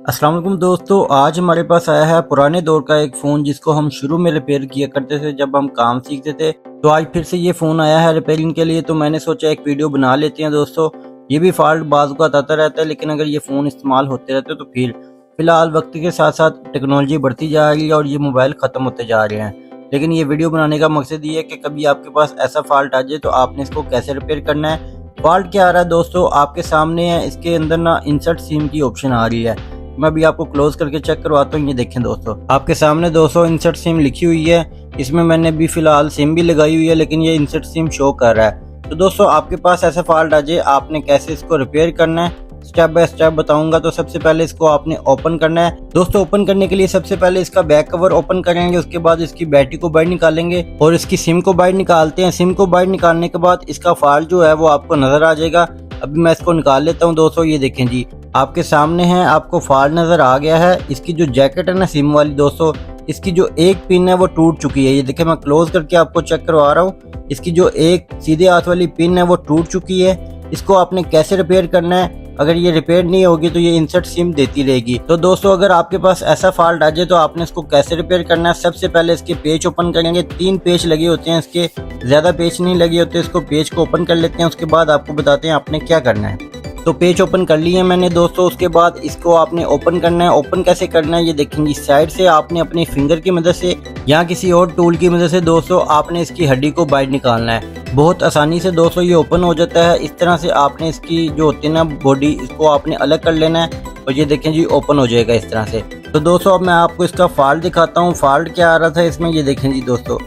अस्सलाम वालेकुम दोस्तों, आज हमारे पास आया है पुराने दौर का एक फ़ोन जिसको हम शुरू में रिपेयर किया करते थे जब हम काम सीखते थे। तो आज फिर से ये फ़ोन आया है रिपेयरिंग के लिए, तो मैंने सोचा एक वीडियो बना लेते हैं दोस्तों। ये भी फॉल्ट बाज़ का आता रहता है, लेकिन अगर ये फ़ोन इस्तेमाल होते रहते तो फ़िलहाल वक्त के साथ साथ टेक्नोलॉजी बढ़ती जा रही है और ये मोबाइल ख़त्म होते जा रहे हैं। लेकिन ये वीडियो बनाने का मकसद ये है कि कभी आपके पास ऐसा फॉल्ट आ जाए तो आपने इसको कैसे रिपेयर करना है। फॉल्ट क्या आ रहा है दोस्तों, आपके सामने है, इसके अंदर ना इंसर्ट सिम की ऑप्शन आ रही है। मैं अभी आपको क्लोज करके चेक करवाता हूँ। ये देखें दोस्तों, आपके सामने दोस्तों इंसर्ट सिम लिखी हुई है। इसमें मैंने भी फिलहाल सिम भी लगाई हुई है, लेकिन ये इंसर्ट सिम शो कर रहा है। तो दोस्तों आपके पास ऐसा फॉल्ट आ जाए, आपने कैसे इसको रिपेयर करना है स्टेप बाय स्टेप बताऊंगा। तो सबसे पहले इसको आपने ओपन करना है दोस्तों। ओपन करने के लिए सबसे पहले इसका बैक कवर ओपन करेंगे, उसके बाद इसकी बैटरी को बाहर निकालेंगे और इसकी सिम को बाहर निकालते हैं। सिम को बाहर निकालने के बाद इसका फॉल्ट जो है वो आपको नजर आ जाएगा। अभी मैं इसको निकाल लेता हूँ दोस्तों। ये देखें जी, आपके सामने है, आपको फॉल्ट नजर आ गया है। इसकी जो जैकेट है ना सिम वाली दोस्तों, इसकी जो एक पिन है वो टूट चुकी है। ये देखें, मैं क्लोज करके आपको चेक करवा रहा हूँ। इसकी जो एक सीधे हाथ वाली पिन है वो टूट चुकी है। इसको आपने कैसे रिपेयर करना है, अगर ये रिपेयर नहीं होगी तो ये इंसर्ट सिम देती रहेगी। तो दोस्तों अगर आपके पास ऐसा फॉल्ट आ जाए तो आपने इसको कैसे रिपेयर करना है। सबसे पहले इसके पेज ओपन करेंगे। 3 पेज लगे होते हैं इसके, ज्यादा पेज नहीं लगे होते। इसको पेज को ओपन कर लेते हैं, उसके बाद आपको बताते हैं आपने क्या करना है। तो पेज ओपन कर लिए मैंने दोस्तों। उसके बाद इसको आपने ओपन करना है। ओपन कैसे करना है ये देखेंगे, साइड से आपने अपने फिंगर की मदद से या किसी और टूल की मदद से दोस्तों आपने इसकी हड्डी को बाहर निकालना है। बहुत आसानी से दोस्तों ये ओपन हो जाता है। इस तरह से आपने इसकी जो होती है ना बॉडी, इसको आपने अलग कर लेना है और ये देखें जी ओपन हो जाएगा इस तरह से। तो दोस्तों अब मैं आपको इसका फॉल्ट दिखाता हूँ। फॉल्ट क्या आ रहा था इसमें, ये देखें जी दोस्तों,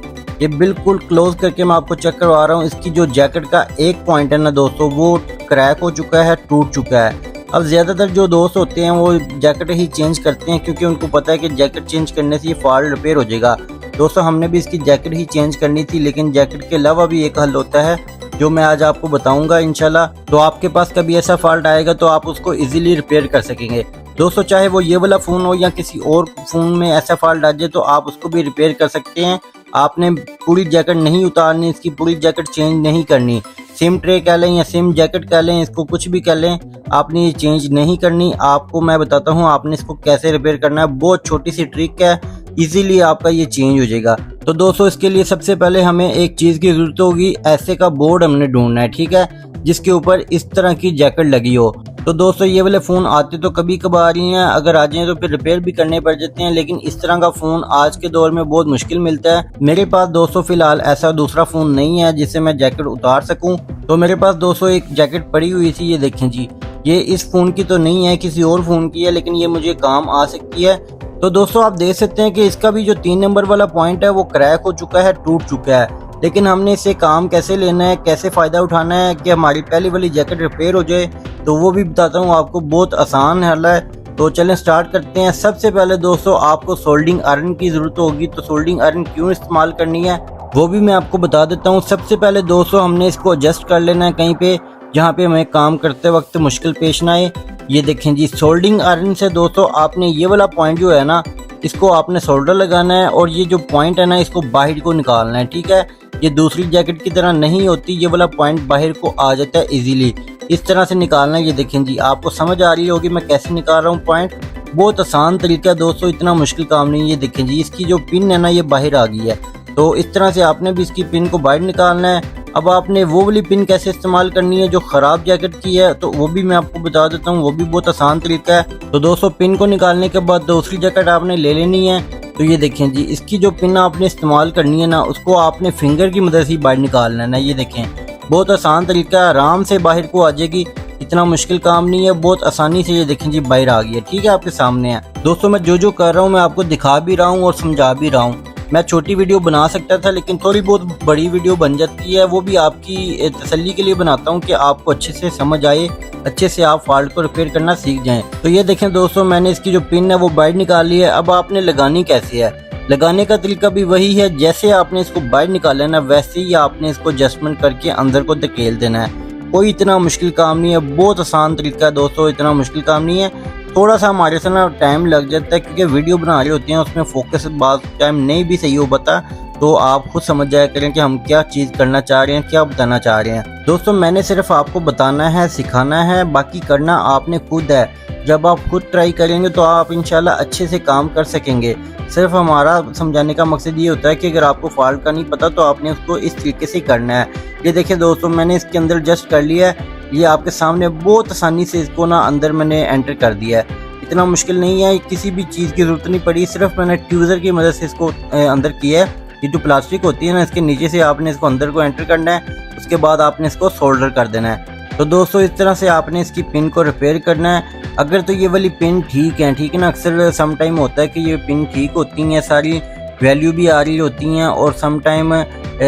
ये बिल्कुल क्लोज करके मैं आपको चेक करवा रहा हूँ। इसकी जो जैकेट का एक पॉइंट है ना दोस्तों, वो क्रैक हो चुका है, टूट चुका है। अब ज़्यादातर जो दोस्त होते हैं वो जैकेट ही चेंज करते हैं, क्योंकि उनको पता है कि जैकेट चेंज करने से ये फॉल्ट रिपेयर हो जाएगा। दोस्तों हमने भी इसकी जैकेट ही चेंज करनी थी, लेकिन जैकेट के अलावा भी एक हल होता है जो मैं आज आपको बताऊंगा इंशाल्लाह। तो आपके पास कभी ऐसा फॉल्ट आएगा तो आप उसको इजीली रिपेयर कर सकेंगे दोस्तों। चाहे वो ये वाला फ़ोन हो या किसी और फ़ोन में ऐसा फॉल्ट आ जाए तो आप उसको भी रिपेयर कर सकते हैं। आपने पूरी जैकेट नहीं उतारनी, इसकी पूरी जैकेट चेंज नहीं करनी। सिम ट्रे कह लें या सिम जैकेट कह लें, इसको कुछ भी कह लें, आपने ये चेंज नहीं करनी। आपको मैं बताता हूँ आपने इसको कैसे रिपेयर करना है। बहुत छोटी सी ट्रिक है, इजीली आपका ये चेंज हो जाएगा। तो दोस्तों इसके लिए सबसे पहले हमें एक चीज़ की ज़रूरत होगी, ऐसे का बोर्ड हमने ढूंढना है, ठीक है, जिसके ऊपर इस तरह की जैकेट लगी हो। तो दोस्तों ये वाले फ़ोन आते तो कभी कभार ही हैं, अगर आ जाएं तो फिर रिपेयर भी करने पड़ जाते हैं, लेकिन इस तरह का फ़ोन आज के दौर में बहुत मुश्किल मिलता है। मेरे पास दोस्तों फ़िलहाल ऐसा दूसरा फ़ोन नहीं है जिससे मैं जैकेट उतार सकूं। तो मेरे पास दोस्तों एक जैकेट पड़ी हुई थी, ये देखें जी, ये इस फ़ोन की तो नहीं है, किसी और फ़ोन की है, लेकिन ये मुझे काम आ सकती है। तो दोस्तों आप देख सकते हैं कि इसका भी जो 3 नंबर वाला पॉइंट है वो क्रैक हो चुका है, टूट चुका है। लेकिन हमने इससे काम कैसे लेना है, कैसे फ़ायदा उठाना है कि हमारी पहली वाली जैकेट रिपेयर हो जाए, तो वो भी बताता हूँ आपको। बहुत आसान हल है, तो चलें स्टार्ट करते हैं। सबसे पहले दोस्तों आपको सोल्डिंग आयरन की ज़रूरत होगी। तो सोल्डिंग आयरन क्यों इस्तेमाल करनी है वो भी मैं आपको बता देता हूँ। सबसे पहले दोस्तों हमने इसको एडजस्ट कर लेना है कहीं पे जहाँ पे हमें काम करते वक्त मुश्किल पेश ना आए। ये देखें जी, सोल्डिंग आयरन से दोस्तों आपने ये वाला पॉइंट जो है ना, इसको आपने सोल्डर लगाना है और ये जो पॉइंट है ना, इसको बाहर को निकालना है, ठीक है। ये दूसरी जैकेट की तरह नहीं होती, ये वाला पॉइंट बाहर को आ जाता है इजीली, इस तरह से निकालना है। ये देखें जी, आपको समझ आ रही होगी मैं कैसे निकाल रहा हूँ पॉइंट। बहुत आसान तरीका है दोस्तों, इतना मुश्किल काम नहीं है। ये देखें जी, इसकी जो पिन है ना ये बाहर आ गई है, तो इस तरह से आपने भी इसकी पिन को बाहर निकालना है। अब आपने वो वाली पिन कैसे इस्तेमाल करनी है जो ख़राब जैकेट की है, तो वो भी मैं आपको बता देता हूँ, वो भी बहुत आसान तरीका है। तो दोस्तों पिन को निकालने के बाद दूसरी जैकेट आपने ले लेनी है। तो ये देखें जी, इसकी जो पिन आपने इस्तेमाल करनी है ना, उसको आपने फिंगर की मदद से बाहर निकालना है ना। ये देखें, बहुत आसान तरीका है, आराम से बाहर को आ जाएगी, इतना मुश्किल काम नहीं है, बहुत आसानी से। ये देखें जी बाहर आ गई है, ठीक है, आपके सामने है। दोस्तों मैं जो कर रहा हूँ मैं आपको दिखा भी रहा हूँ और समझा भी रहा हूँ। मैं छोटी वीडियो बना सकता था, लेकिन थोड़ी बहुत बड़ी वीडियो बन जाती है, वो भी आपकी तसल्ली के लिए बनाता हूँ कि आपको अच्छे से समझ आए, अच्छे से आप फॉल्ट को रिपेयर करना सीख जाएं। तो ये देखें दोस्तों, मैंने इसकी जो पिन है वो बाहर निकाल ली है। अब आपने लगानी कैसे है, लगाने का तरीका भी वही है, जैसे आपने इसको बाहर निकाला है ना, वैसे ही आपने इसको एडजस्टमेंट करके अंदर को धकेल देना है। कोई इतना मुश्किल काम नहीं है, बहुत आसान तरीका है दोस्तों, इतना मुश्किल काम नहीं है। थोड़ा सा हमारे से ना टाइम लग जाता है, क्योंकि वीडियो बना रही होती हैं, उसमें फोकस बात टाइम नहीं भी सही हो पाता, तो आप खुद समझ जाया करें कि हम क्या चीज़ करना चाह रहे हैं, क्या बताना चाह रहे हैं। दोस्तों मैंने सिर्फ आपको बताना है, सिखाना है, बाकी करना आपने खुद है। जब आप खुद ट्राई करेंगे तो आप इंशाल्लाह अच्छे से काम कर सकेंगे। सिर्फ हमारा समझाने का मकसद ये होता है कि अगर आपको फॉल्ट का नहीं पता तो आपने उसको इस तरीके से करना है। ये देखिए दोस्तों, मैंने इसके अंदर जस्ट कर लिया है। ये आपके सामने बहुत आसानी से इसको ना अंदर मैंने एंटर कर दिया है। इतना मुश्किल नहीं है, किसी भी चीज़ की ज़रूरत नहीं पड़ी, सिर्फ मैंने ट्यूज़र की मदद से इसको अंदर किया है। ये जो प्लास्टिक होती है ना, इसके नीचे से आपने इसको अंदर को एंटर करना है, उसके बाद आपने इसको सोल्डर कर देना है। तो दोस्तों इस तरह से आपने इसकी पिन को रिपेयर करना है। अगर तो ये वाली पिन ठीक है ना, अक्सर सम टाइम होता है कि ये पिन ठीक होती हैं, सारी वैल्यू भी आ रही होती हैं और सम टाइम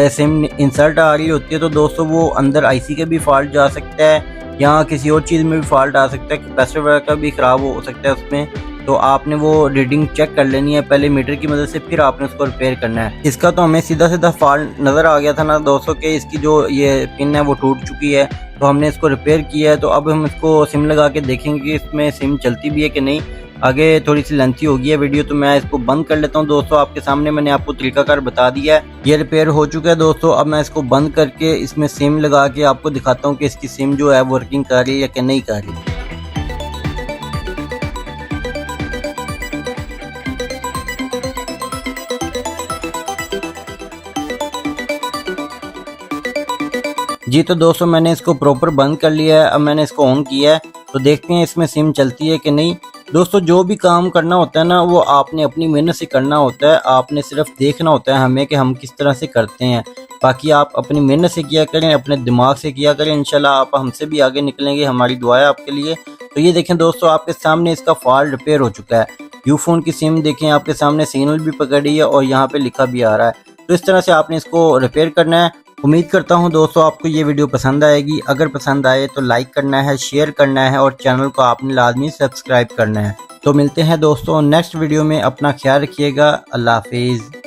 सिम इंसर्ट आ रही होती है, तो दोस्तों वो अंदर आईसी का भी फॉल्ट जा सकता है या किसी और चीज़ में भी फॉल्ट आ सकता है, कैपेसिटर वगैरह का भी ख़राब हो सकता है उसमें। तो आपने वो रीडिंग चेक कर लेनी है पहले मीटर की मदद से, फिर आपने उसको रिपेयर करना है। इसका तो हमें सीधा सीधा फॉल्ट नज़र आ गया था ना दोस्तों कि इसकी जो ये पिन है वो टूट चुकी है, तो हमने इसको रिपेयर किया है। तो अब हम इसको सिम लगा के देखेंगे कि इसमें सिम चलती भी है कि नहीं। आगे थोड़ी सी लेंथी हो गई है वीडियो, तो मैं इसको बंद कर लेता हूँ। दोस्तों आपके सामने मैंने आपको तरीकाकार बता दिया है, ये रिपेयर हो चुका है दोस्तों। अब मैं इसको बंद करके इसमें सिम लगा के आपको दिखाता हूँ कि इसकी सिम जो है वर्किंग कर रही है या कि नहीं कर रही। जी तो दोस्तों मैंने इसको प्रॉपर बंद कर लिया है। अब मैंने इसको ऑन किया है, तो देखते हैं इसमें सिम चलती है कि नहीं। दोस्तों जो भी काम करना होता है ना, वो आपने अपनी मेहनत से करना होता है। आपने सिर्फ देखना होता है हमें कि हम किस तरह से करते हैं। बाकी आप अपनी मेहनत से किया करें, अपने दिमाग से किया करें, इंशाल्लाह आप हमसे भी आगे निकलेंगे। हमारी दुआ है आपके लिए। तो ये देखें दोस्तों, आपके सामने इसका फॉल्ट रिपेयर हो चुका है। यूफोन की सिम देखें, आपके सामने सिग्नल भी पकड़ी है और यहाँ पे लिखा भी आ रहा है। तो इस तरह से आपने इसको रिपेयर करना है। उम्मीद करता हूं दोस्तों आपको ये वीडियो पसंद आएगी। अगर पसंद आए तो लाइक करना है, शेयर करना है और चैनल को आपने लाजमी सब्सक्राइब करना है। तो मिलते हैं दोस्तों नेक्स्ट वीडियो में। अपना ख्याल रखिएगा। अल्लाह हाफिज़।